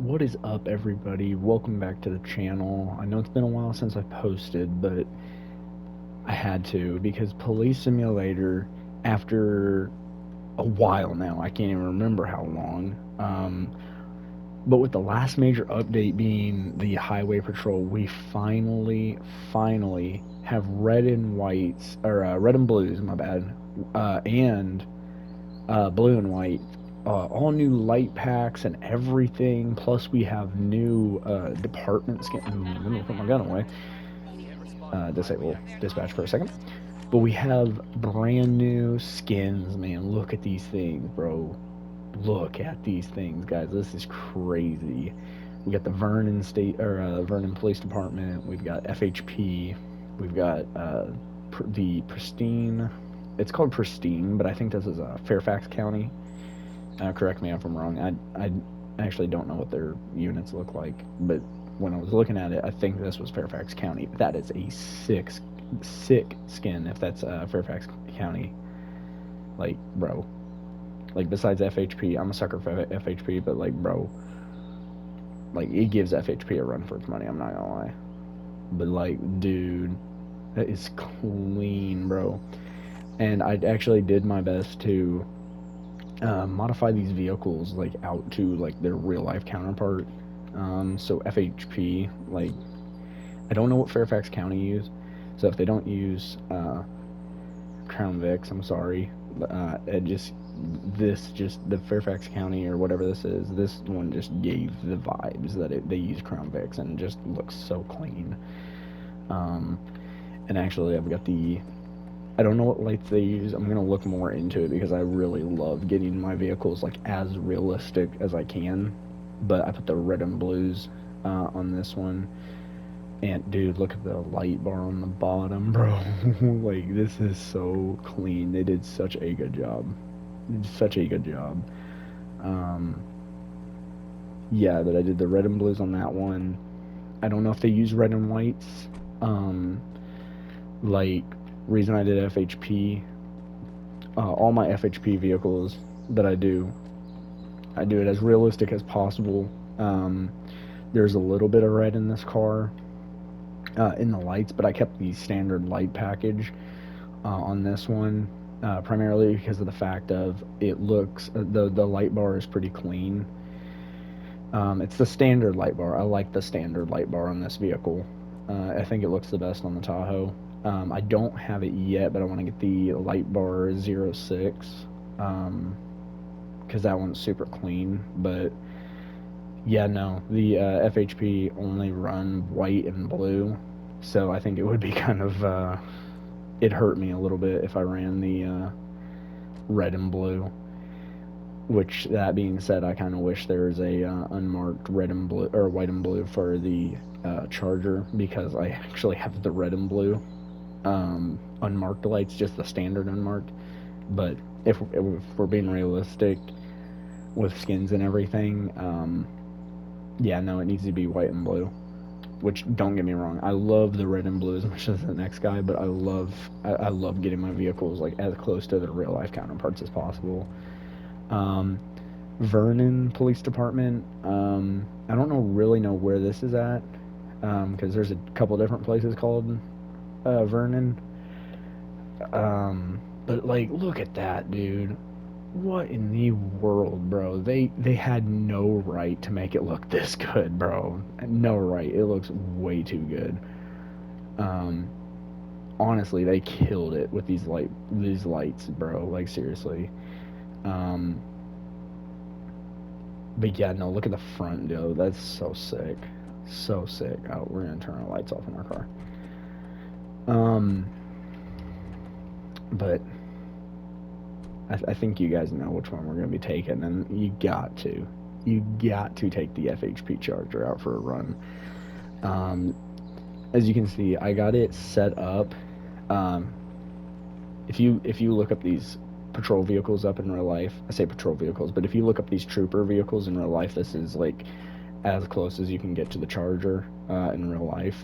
What is up, everybody? Welcome back to the channel. I know it's been a while since I posted, but I had to because Police Simulator, after a while now, I can't even remember how long, but with the last major update being the Highway Patrol, we finally have red and whites, or red and blues, my bad, and blue and white, all new light packs and everything. Plus, we have new department skin. Let me put my gun away. Disable dispatch for a second. But we have brand new skins, man. Look at these things, bro. Look at these things, guys. This is crazy. We got the Vernon State or Vernon Police Department. We've got FHP. We've got the Pristine. It's called Pristine, but I think this is Fairfax County. Correct me if I'm wrong. I actually don't know what their units look like, but when I was looking at it, I think this was Fairfax County. That is a sick skin if that's Fairfax County. Like, bro. Like, besides FHP, I'm a sucker for FHP, but, like, bro, like, it gives FHP a run for its money, I'm not gonna lie. But, like, dude, that is clean, bro. And I actually did my best to modify these vehicles like out to like their real life counterpart. So FHP, like, I don't know what Fairfax County use, so if they don't use Crown Vics, I'm sorry. It just the Fairfax County or whatever this is. This one just gave the vibes that they use Crown Vics and just looks so clean. Um, and actually, I've got the I don't know what lights they use. I'm gonna look more into it because I really love getting my vehicles like as realistic as I can. But I put the red and blues on this one, and dude, look at the light bar on the bottom, bro. Like, this is so clean. They did such a good job. Such a good job. Um, yeah, but I did the red and blues on that one. I don't know if they use red and whites. Um, like, reason I did FHP, all my FHP vehicles that I do it as realistic as possible. Um, there's a little bit of red in this car in the lights, but I kept the standard light package on this one, primarily because of the fact of it looks the light bar is pretty clean. It's the standard light bar. I like the standard light bar on this vehicle. I think it looks the best on the Tahoe. I don't have it yet, but I want to get the light bar 06. Because that one's super clean. But yeah, no, the FHP only run white and blue, so I think it would be kind of it hurt me a little bit if I ran the red and blue. Which, that being said, I kind of wish there was a unmarked red and blue or white and blue for the Charger, because I actually have the red and blue unmarked lights, just the standard unmarked. But if we're being realistic with skins and everything, yeah, no, it needs to be white and blue. Which, don't get me wrong, I love the red and blue as much as the next guy, but I love getting my vehicles like as close to their real life counterparts as possible. Um, Vernon Police Department. I don't really know where this is at, because there's a couple different places called Vernon. But like, look at that, dude. What in the world, bro? They had no right to make it look this good, bro. No right. It looks way too good. Um, Honestly, they killed it with these lights, bro. Like, seriously. Um, but yeah, no, look at the front, dude. That's so sick. So sick. Oh, we're gonna turn our lights off in our car. Um, but I think you guys know which one we're gonna be taking, and you got to take the FHP Charger out for a run. Um, as you can see, I got it set up. Um, if you look up these patrol vehicles up in real life, I say patrol vehicles, but if you look up these trooper vehicles in real life, this is like as close as you can get to the Charger in real life.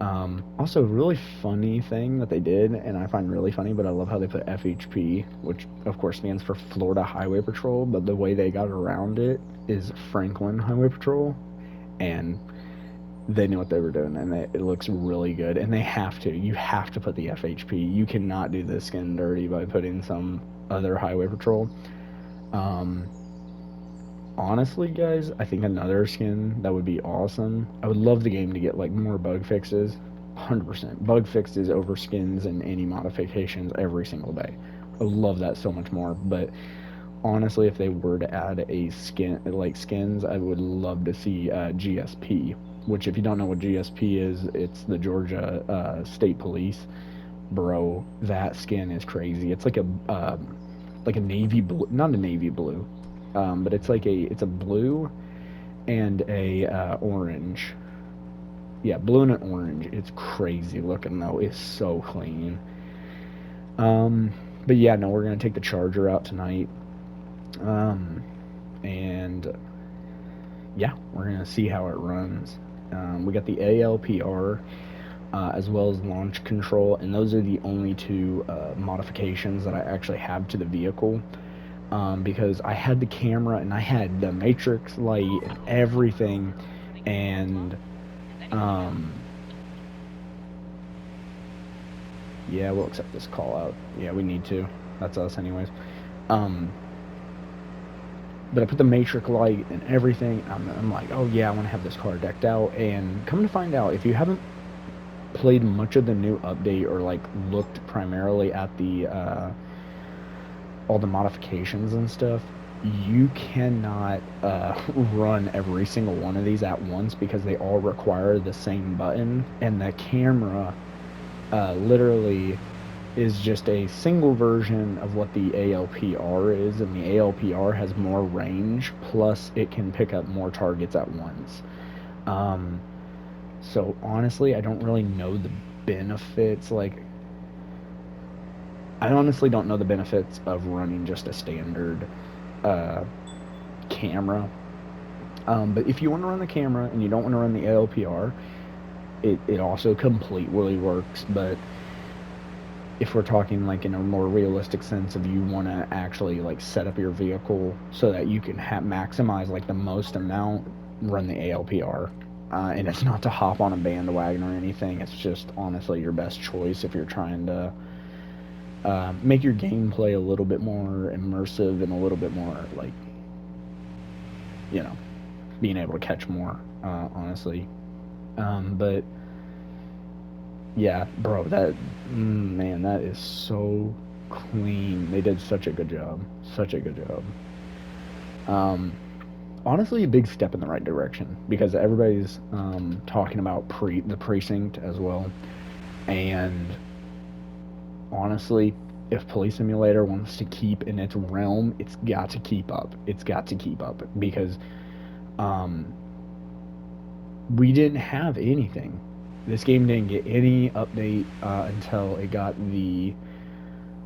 Also, really funny thing that they did, and I find really funny, but I love how they put FHP, which of course stands for Florida Highway Patrol, but the way they got around it is Franklin Highway Patrol, and they knew what they were doing, and it looks really good, and they have to. You have to put the FHP. You cannot do the skin dirty by putting some other highway patrol. Um, Honestly, guys, I think another skin that would be awesome. I would love the game to get like more bug fixes. 100% bug fixes over skins and any modifications every single day. I would love that so much more. But honestly, if they were to add a skin like skins, I would love to see GSP. Which, if you don't know what GSP is, it's the Georgia State Police. Bro, that skin is crazy. It's like a navy blue, not a navy blue, but it's a blue and a orange. Yeah, blue and an orange. It's crazy looking though. It's so clean. Um, but yeah, no, we're gonna take the Charger out tonight. Um, and yeah, we're gonna see how it runs. We got the ALPR as well as launch control, and those are the only two modifications that I actually have to the vehicle. Because I had the camera and I had the matrix light and everything, and um, yeah, we'll accept this call out. Yeah, we need to. That's us, anyways. Um, but I put the matrix light and everything. I'm like, oh yeah, I want to have this car decked out. And come to find out, if you haven't played much of the new update or like looked primarily at the all the modifications and stuff, you cannot run every single one of these at once because they all require the same button, and the camera literally is just a single version of what the ALPR is, and the ALPR has more range, plus it can pick up more targets at once. Um, so honestly, I don't really know the benefits. Like, I honestly don't know the benefits of running just a standard uh, camera. But if you want to run the camera and you don't want to run the ALPR, it also completely works. But if we're talking like in a more realistic sense of you want to actually like set up your vehicle so that you can maximize like the most amount, run the ALPR. And it's not to hop on a bandwagon or anything. It's just honestly your best choice if you're trying to make your gameplay a little bit more immersive and a little bit more like, you know, being able to catch more, honestly. But yeah, bro, man, that is so clean. They did such a good job. Such a good job. Um, Honestly, a big step in the right direction because everybody's talking about the precinct as well. And honestly, if Police Simulator wants to keep in its realm, it's got to keep up. It's got to keep up because um, we didn't have anything. This game didn't get any update until it got the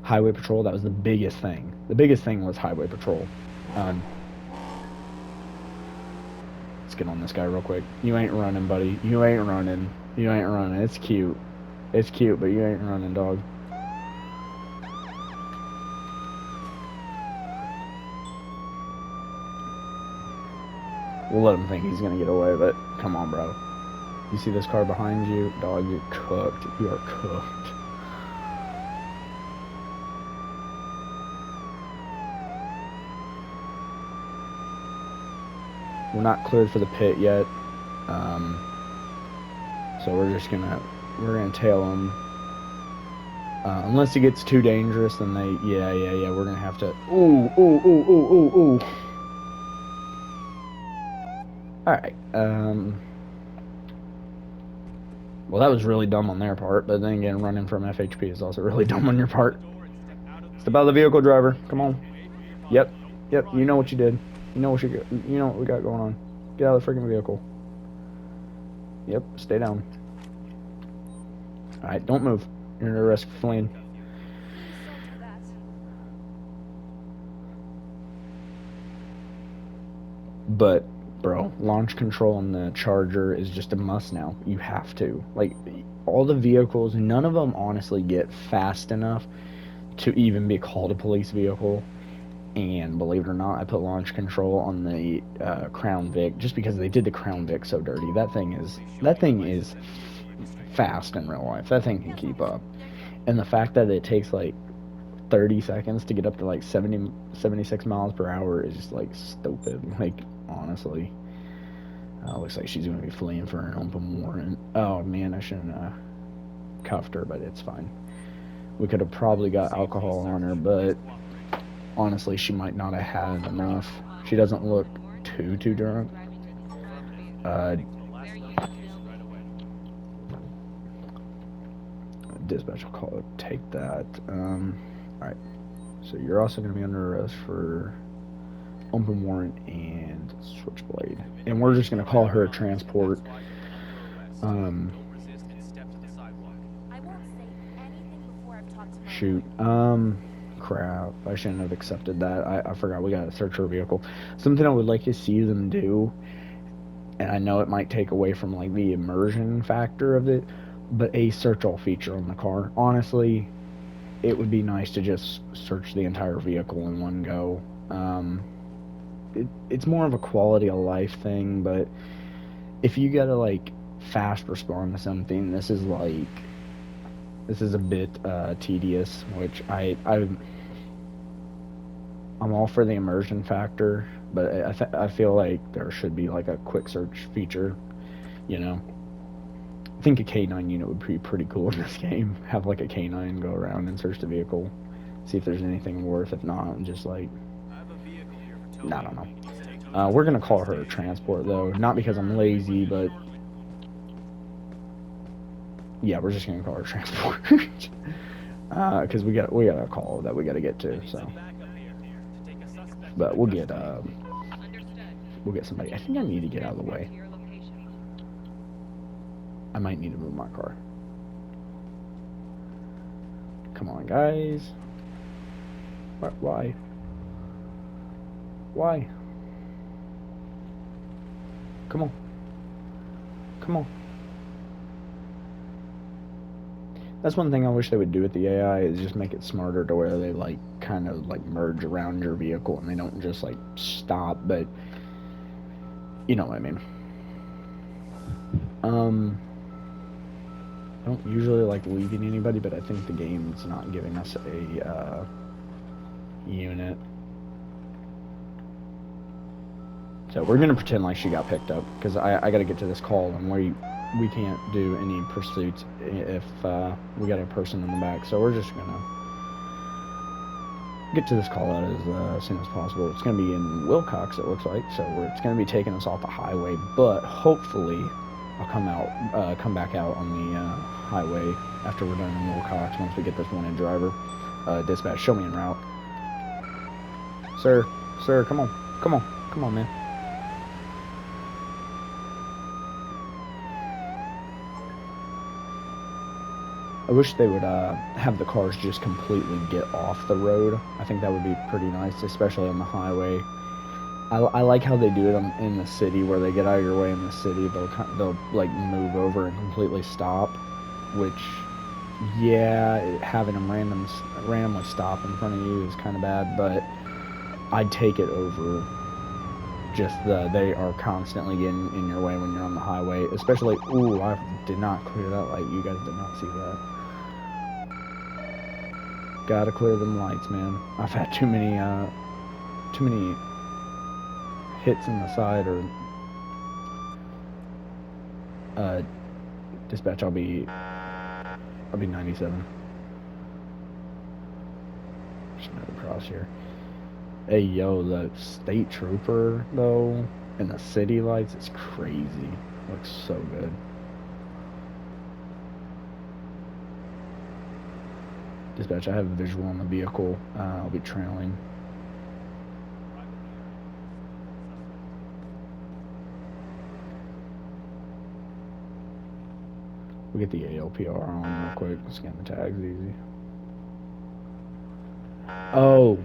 Highway Patrol. That was the biggest thing. The biggest thing was Highway Patrol. Um, let's get on this guy real quick. You ain't running, buddy. You ain't running. You ain't running. It's cute. It's cute, but you ain't running, dog. We'll let him think he's gonna get away, but come on, bro. You see this car behind you? Dog, you're cooked. You are cooked. We're not cleared for the pit yet. So we're gonna tail him. Unless he gets too dangerous, then yeah, we're gonna have to. Ooh. All right. Well, that was really dumb on their part, but then again, running from FHP is also really dumb on your part. Step out of the vehicle, driver. Come on. Yep. You know what you did. You know what we got going on. Get out of the freaking vehicle. Yep. Stay down. All right. Don't move. You're under arrest for fleeing. But Bro, launch control on the Charger is just a must now. You have to. Like, all the vehicles, none of them honestly get fast enough to even be called a police vehicle. And believe it or not, I put launch control on the Crown Vic just because they did the Crown Vic so dirty. That thing is fast in real life. That thing can keep up. And the fact that it takes like 30 seconds to get up to like 76 miles per hour is just like stupid. Like, honestly. Looks like she's going to be fleeing for an open warrant. Oh man, I shouldn't have cuffed her, but it's fine. We could have probably got alcohol on her, but honestly, she might not have had enough. She doesn't look too drunk. Dispatch will call it. Take that. Alright. So you're also going to be under arrest for open warrant and switchblade. And we're just going to call her a transport. Shoot. Crap. I shouldn't have accepted that. I forgot we got to search her vehicle. Something I would like to see them do, and I know it might take away from like the immersion factor of it, but a search all feature on the car. Honestly, it would be nice to just search the entire vehicle in one go. It's more of a quality of life thing, but if you gotta like fast respond to something, this is a bit tedious, which I'm all for the immersion factor, but I feel like there should be like a quick search feature, you know. I think a K9 unit would be pretty cool in this game. Have like a K9 go around and search the vehicle, see if there's anything worth. If not, just like, I don't know. We're gonna call her a transport though, not because I'm lazy, but yeah, we're just gonna call her transport. Because we got a call that we gotta get to. So, but we'll get somebody. I think I need to get out of the way. I might need to move my car. Come on, guys. Why? Why? Come on. Come on. That's one thing I wish they would do with the AI is just make it smarter to where they like kind of like merge around your vehicle and they don't just like stop, but you know what I mean. I don't usually like leaving anybody, but I think the game's not giving us a unit. So we're gonna pretend like she got picked up because I gotta get to this call and we can't do any pursuits if we got a person in the back. So we're just gonna get to this call out as soon as possible. It's gonna be in Wilcox, it looks like. So it's gonna be taking us off the highway, but hopefully I'll come back out on the highway after we're done in Wilcox once we get this wanted driver. Dispatch, show me en route. Sir, come on, man. I wish they would have the cars just completely get off the road. I think that would be pretty nice, especially on the highway. I like how they do it in the city, where they get out of your way in the city. They'll like move over and completely stop, which, yeah, having them randomly stop in front of you is kind of bad. But I'd take it over just they are constantly getting in your way when you're on the highway, especially. Ooh, I did not clear that light. You guys did not see that. Gotta clear them lights, man. I've had too many hits in the side or dispatch. I'll be 97. Just move across here. Hey, yo, the state trooper though and the city lights, it's crazy. Looks so good. Dispatch, I have a visual on the vehicle. I'll be trailing. We'll get the ALPR on real quick. Scan the tags easy. Oh.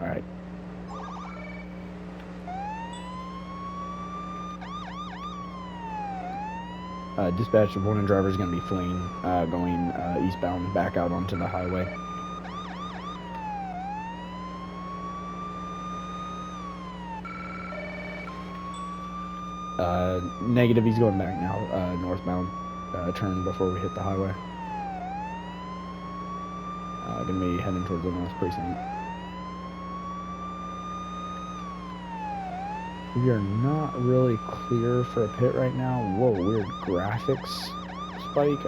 Alright. Dispatch, the warning driver is going to be fleeing, going eastbound back out onto the highway. Negative, he's going back now, northbound. Turn before we hit the highway. Gonna be heading towards the North Precinct. We are not really clear for a pit right now. Whoa, weird graphics spike.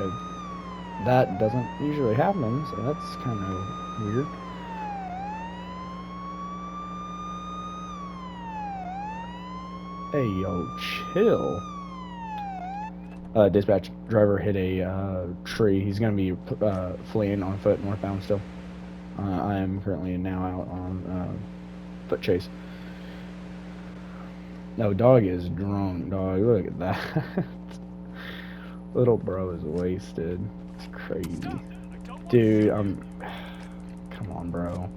That doesn't usually happen, so that's kind of weird. Hey, yo, chill. Dispatch, driver hit a tree. He's going to be fleeing on foot northbound still. I am currently now out on foot chase. No, dog is drunk, dog. Look at that. Little bro is wasted. It's crazy. Dude, come on, bro.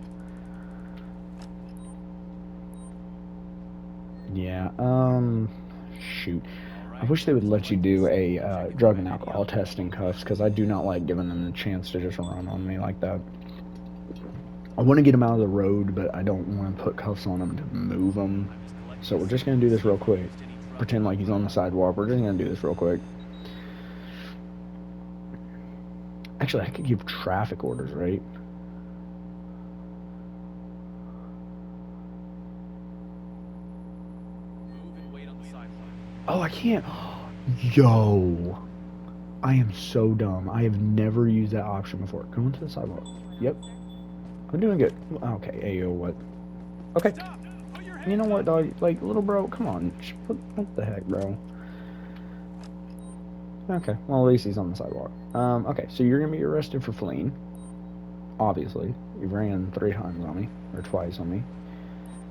Yeah, shoot. I wish they would let you do a drug and alcohol test in cuffs, because I do not like giving them the chance to just run on me like that. I want to get him out of the road, but I don't want to put cuffs on him to move him. So we're just going to do this real quick. Pretend like he's on the sidewalk. We're just going to do this real quick. Actually, I could give traffic orders, right? Oh, I can't. Yo. I am so dumb. I have never used that option before. Go into the sidewalk. Yep. I'm doing good. Okay, ayo, what? Okay. You know what, dog? Like, little bro, come on. What the heck, bro? Okay, well, at least he's on the sidewalk. Okay, so you're gonna be arrested for fleeing. Obviously. You ran 3 times on me. Or twice on me.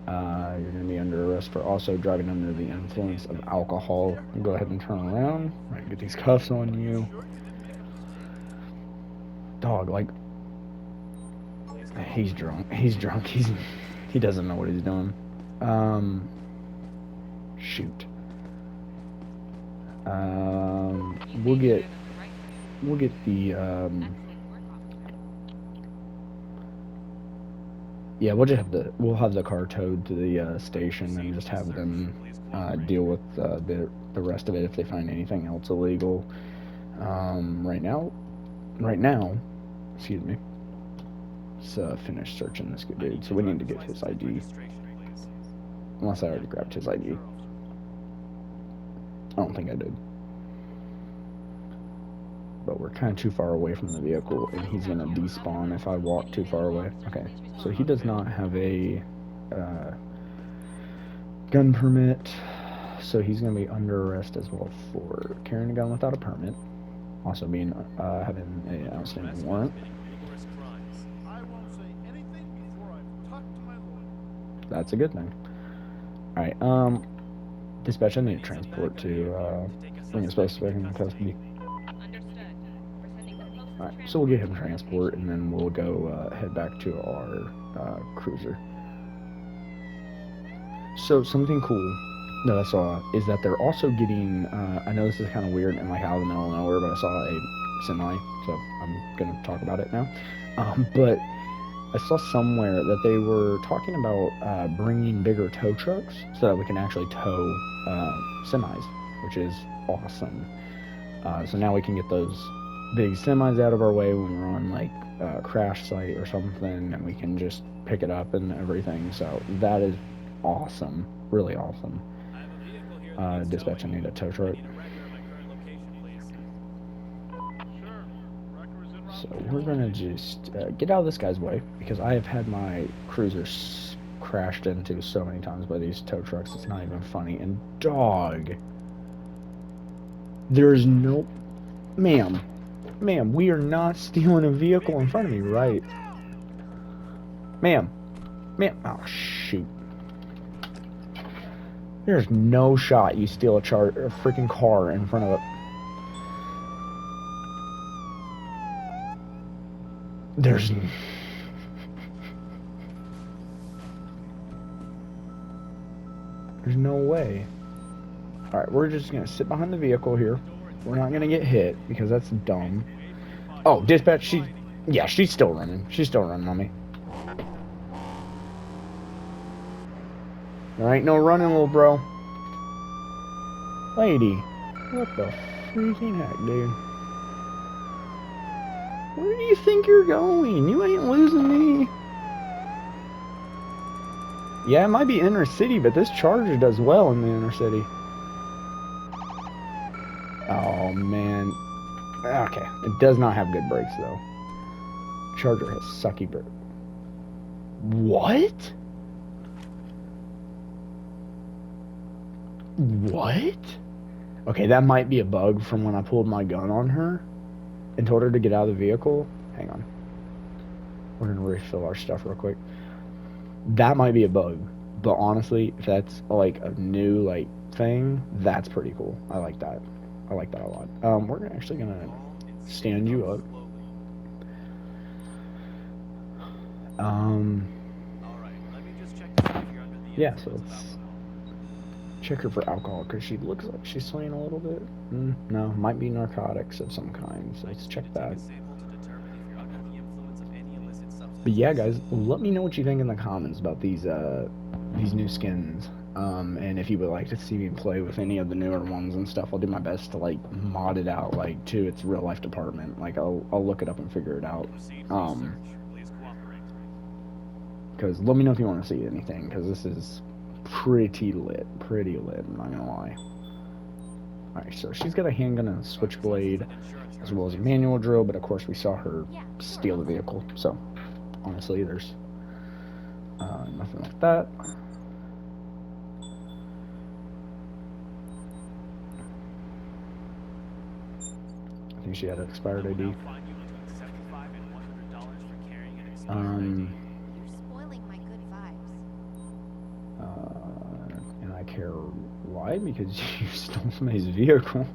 You're gonna be under arrest for also driving under the influence of alcohol. Go ahead and turn around. Right, get these cuffs on you. Dog, like... He's drunk. He's drunk. He doesn't know what he's doing. Shoot. We'll get the, yeah, we'll have the car towed to the, station and just have them, deal with, the rest of it if they find anything else illegal. Right now, excuse me, let's, finish searching this good dude, so we need to get his ID. Unless I already grabbed his ID. I don't think I did. But we're kind of too far away from the vehicle, and he's going to despawn if I walk too far away. Okay, so he does not have a gun permit, so he's going to be under arrest as well for carrying a gun without a permit. Also being having an outstanding warrant. That's a good thing. Alright, dispatch, I need to transport to bring a suspect in custody. Alright, so we'll get him transport, and then we'll go head back to our cruiser. So something cool that I saw is that they're also getting, I know this is kind of weird and like out of the middle of nowhere, but I saw a semi, so I'm going to talk about it now. But I saw somewhere that they were talking about bringing bigger tow trucks so that we can actually tow semis, which is awesome. So now we can get those big semis out of our way when we're on like a crash site or something, and we can just pick it up and everything. So that is awesome, really awesome. Dispatch, I need a tow truck. So we're gonna just get out of this guy's way, because I have had my cruiser crashed into so many times by these tow trucks, it's not even funny. And dog, there's no... Ma'am, we are not stealing a vehicle in front of me, right? Ma'am, oh shoot. There's no shot you steal a freaking car in front of a... There's... There's no way. Alright, we're just gonna sit behind the vehicle here. We're not gonna get hit because that's dumb. Oh, dispatch, yeah, she's still running. She's still running on me. There ain't no running, little bro. Lady, what the freaking heck, dude? Where do you think you're going? You ain't losing me. Yeah, it might be inner city, but this Charger does well in the inner city. Oh, man. Okay, it does not have good brakes, though. Charger has sucky brakes. What? What? Okay, that might be a bug from when I pulled my gun on her and told her to get out of the vehicle. Hang on. We're gonna refill our stuff real quick. That might be a bug, but honestly, if that's like a new like thing, that's pretty cool. I like that. I like that a lot. We're actually gonna stand you up. Yeah, so let's check her for alcohol because she looks like she's swaying a little bit. No, might be narcotics of some kind. So let's check that. But yeah, guys, let me know what you think in the comments about these new skins. And if you would like to see me play with any of the newer ones and stuff, I'll do my best to like mod it out like to its real life department. Like I'll look it up and figure it out. Because let me know if you want to see anything, because this is pretty lit, I'm not gonna lie. Alright, so she's got a handgun and a switchblade, as well as a manual drill, but of course we saw her steal the vehicle, so honestly there's nothing like that. I think she had an expired ID. And I care why? Because you stole somebody's vehicle.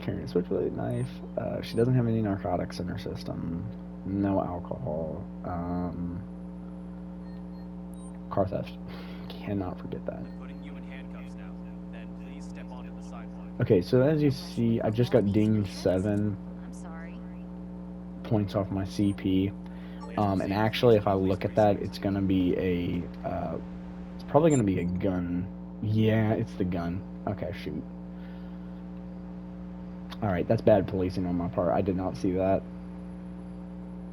Carrying a switchblade knife. She doesn't have any narcotics in her system. No alcohol. Car theft. Cannot forget that. Okay, so as you see, I just got dinged 7 points off my CP. And actually, if I look at that, it's gonna be a, it's probably gonna be a gun. Yeah, it's the gun. Okay, shoot. Alright, that's bad policing on my part. I did not see that.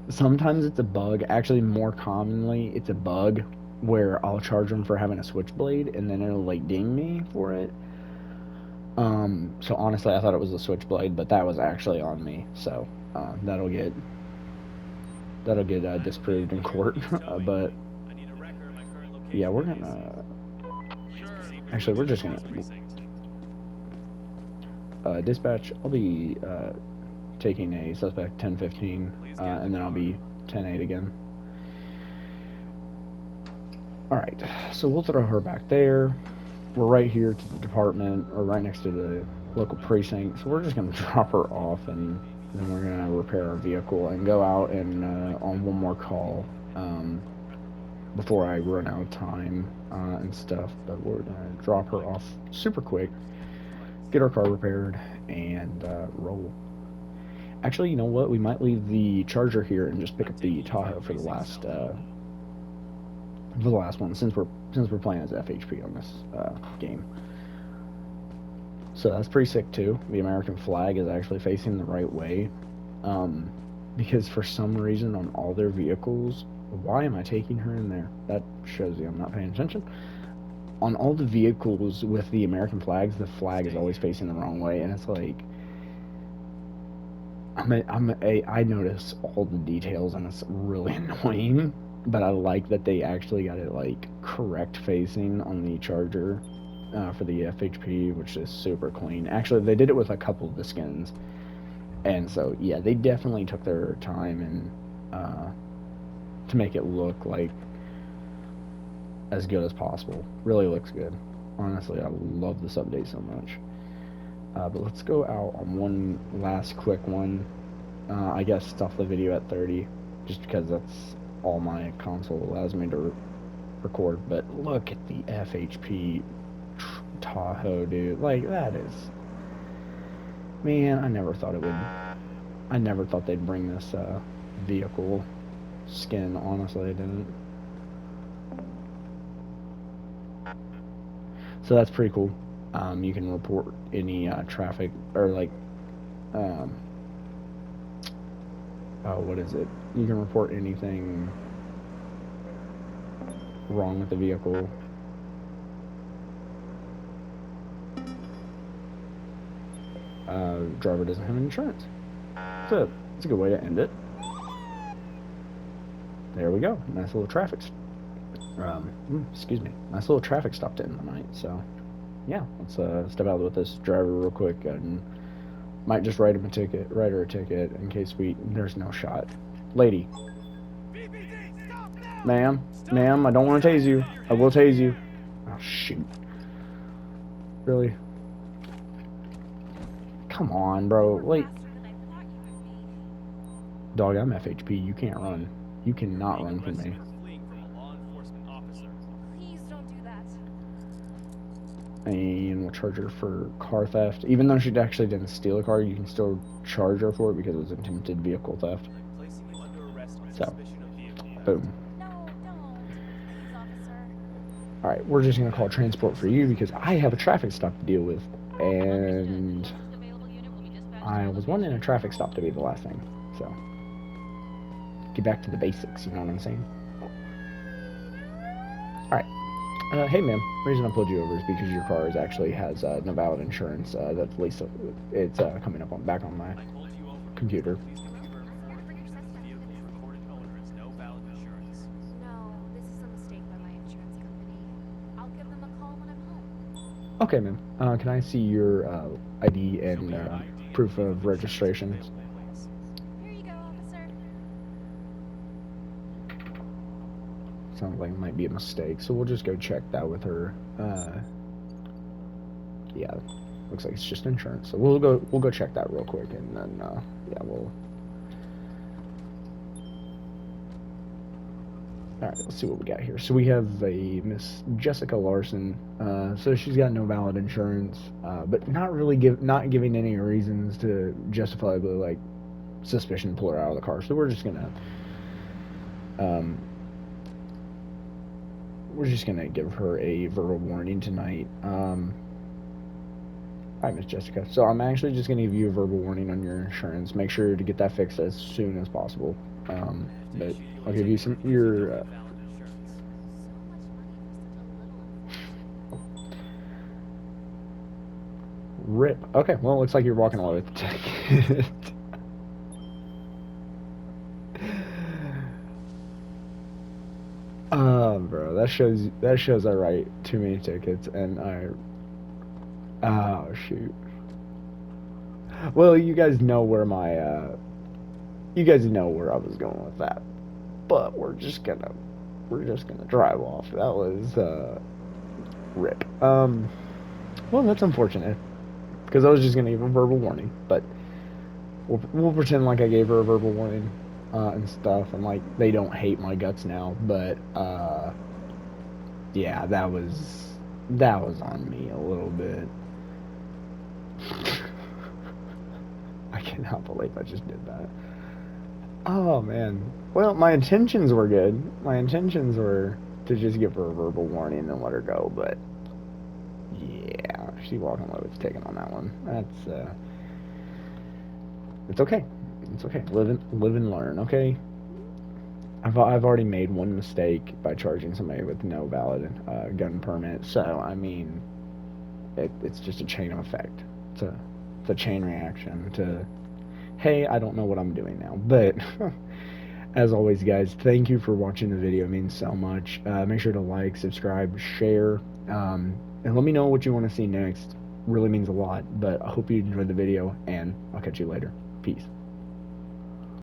Sometimes it's a bug. Actually, more commonly, it's a bug where I'll charge them for having a switchblade, and then it'll, like, ding me for it. So honestly, I thought it was a switchblade, but that was actually on me. So, that'll get disproved in court. But yeah, we're gonna actually we're just gonna dispatch. I'll be taking a suspect 1015, and then I'll be 10-8 again. All right, so we'll throw her back there. We're right here to the department, or right next to the local precinct. So we're just gonna drop her off, and then we're gonna repair our vehicle and go out and on one more call before I run out of time and stuff. But we're gonna drop her off super quick, get our car repaired, and roll. Actually, you know what? We might leave the Charger here and just pick up the Tahoe for the last one, since we're playing as FHP on this game. So that's pretty sick too. The American flag is actually facing the right way, because for some reason on all their vehicles, why am I taking her in there? That shows you I'm not paying attention. On all the vehicles with the American flags, the flag is always facing the wrong way, and it's like, I notice all the details, and it's really annoying. But I like that they actually got it like correct facing on the Charger for the FHP, which is super clean. Actually, they did it with a couple of the skins, and so yeah, they definitely took their time and to make it look like as good as possible. Really looks good. Honestly, I love this update so much. But let's go out on one last quick one. I guess stuff the video at 30, just because that's all my console allows me to record, but look at the FHP Tahoe, dude. Like, that is... Man, I never thought it would... I never thought they'd bring this vehicle skin, honestly, I didn't. So that's pretty cool. You can report any traffic, or like... what is it? You can report anything wrong with the vehicle. Driver doesn't have insurance. So it's a good way to end it. There we go. Nice little traffic. Excuse me. Nice little traffic stop to end the night. So yeah, let's step out with this driver real quick and might just write her a ticket in case there's no shot. Lady. Ma'am, I don't want to tase you. I will tase you. Oh, shoot. Really? Come on, bro. Like, dog, I'm FHP. You can't run. You cannot run from me. Please don't do that. And we'll charge her for car theft. Even though she actually didn't steal a car, you can still charge her for it because it was attempted vehicle theft. So, boom. Alright, we're just going to call transport for you because I have a traffic stop to deal with. And I was wanting a traffic stop to be the last thing. So, get back to the basics, you know what I'm saying? Alright. Hey ma'am, the reason I pulled you over is because your car actually has no valid insurance. That's at least it's coming up back on my computer. Okay, ma'am. Can I see your ID and proof of registration? Here you go, officer. Sounds like it might be a mistake, so we'll just go check that with her. Yeah, looks like it's just insurance. So we'll go check that real quick, and then yeah, we'll. All right, let's see what we got here. So we have a Miss Jessica Larson. So she's got no valid insurance, but not giving any reasons to justifiably like suspicion pull her out of the car. So we're just gonna give her a verbal warning tonight. All right, Miss Jessica. So I'm actually just gonna give you a verbal warning on your insurance. Make sure to get that fixed as soon as possible. But I'll give you your rip. Okay, well, it looks like you're walking away with the ticket. Bro, that shows I write too many tickets, and oh shoot. Well, you guys know where you guys know where I was going with that. But we're just gonna drive off. That was rip. Well, that's unfortunate because I was just gonna give her a verbal warning, but we'll pretend like I gave her a verbal warning and stuff, and like they don't hate my guts now. But yeah, that was on me a little bit. I cannot believe I just did that. Oh man. Well, my intentions were good. My intentions were to just give her a verbal warning and let her go, but yeah, she walking away with taking on that one. That's it's okay. It's okay. Live and learn, okay? I've already made one mistake by charging somebody with no valid gun permit, so I mean it's just a chain of effect. It's a chain reaction to hey, I don't know what I'm doing now. But as always, guys, thank you for watching the video. It means so much. Make sure to like, subscribe, share, and let me know what you want to see next. Really means a lot. But I hope you enjoyed the video, and I'll catch you later. Peace.